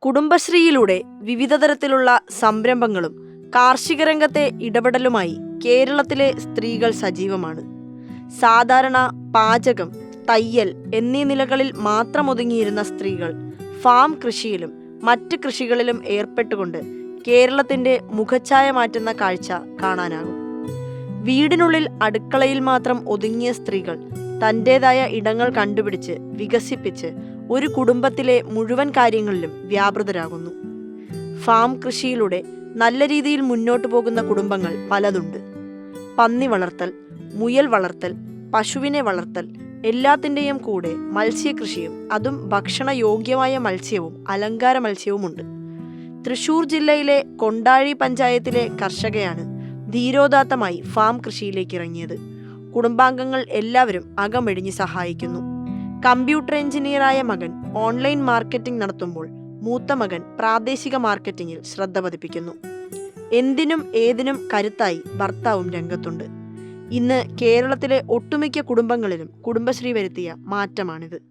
കുടുംബശ്രീയിലൂടെ വിവിധ തരത്തിലുള്ള സംരംഭങ്ങളും കാർഷിക രംഗത്തെ ഇടപെടലുമായി കേരളത്തിലെ സ്ത്രീകൾ സജീവമാണ്. സാധാരണ പാചകം, തയ്യൽ എന്നീ നിലകളിൽ മാത്രം ഒതുങ്ങിയിരുന്ന സ്ത്രീകൾ ഫാം കൃഷിയിലും മറ്റ് കൃഷികളിലും ഏർപ്പെട്ടുകൊണ്ട് കേരളത്തിന്റെ മുഖച്ഛായ മാറ്റുന്ന കാഴ്ച കാണാനാകും. വീടിനുള്ളിൽ അടുക്കളയിൽ മാത്രം ഒതുങ്ങിയ സ്ത്രീകൾ തൻ്റെതായ ഇടങ്ങൾ കണ്ടുപിടിച്ച് വികസിപ്പിച്ച് ഒരു കുടുംബത്തിലെ മുഴുവൻ കാര്യങ്ങളിലും വ്യാപൃതരാകുന്നു. ഫാം കൃഷിയിലൂടെ നല്ല രീതിയിൽ മുന്നോട്ടു പോകുന്ന കുടുംബങ്ങൾ പലതുണ്ട്. പന്നി വളർത്തൽ, മുയൽ വളർത്തൽ, പശുവിനെ വളർത്തൽ, എല്ലാത്തിൻ്റെയും കൂടെ മത്സ്യകൃഷിയും, അതും ഭക്ഷണയോഗ്യമായ മത്സ്യവും അലങ്കാര മത്സ്യവുമുണ്ട്. തൃശൂർ ജില്ലയിലെ കൊണ്ടാഴി പഞ്ചായത്തിലെ കർഷകയാണ് ധീരോദാത്തമായി ഫാം കൃഷിയിലേക്ക് ഇറങ്ങിയത്. കുടുംബാംഗങ്ങൾ എല്ലാവരും അകമെഴിഞ്ഞ് സഹായിക്കുന്നു. കമ്പ്യൂട്ടർ എഞ്ചിനീയറായ മകൻ ഓൺലൈൻ മാർക്കറ്റിംഗ് നടത്തുമ്പോൾ മൂത്ത മകൻ പ്രാദേശിക മാർക്കറ്റിംഗിൽ ശ്രദ്ധ പതിപ്പിക്കുന്നു. എന്തിനും ഏതിനും കരുത്തായി ഭർത്താവും രംഗത്തുണ്ട്. ഇന്ന് കേരളത്തിലെ ഒട്ടുമിക്ക കുടുംബങ്ങളിലും കുടുംബശ്രീ വരുത്തിയ മാറ്റമാണിത്.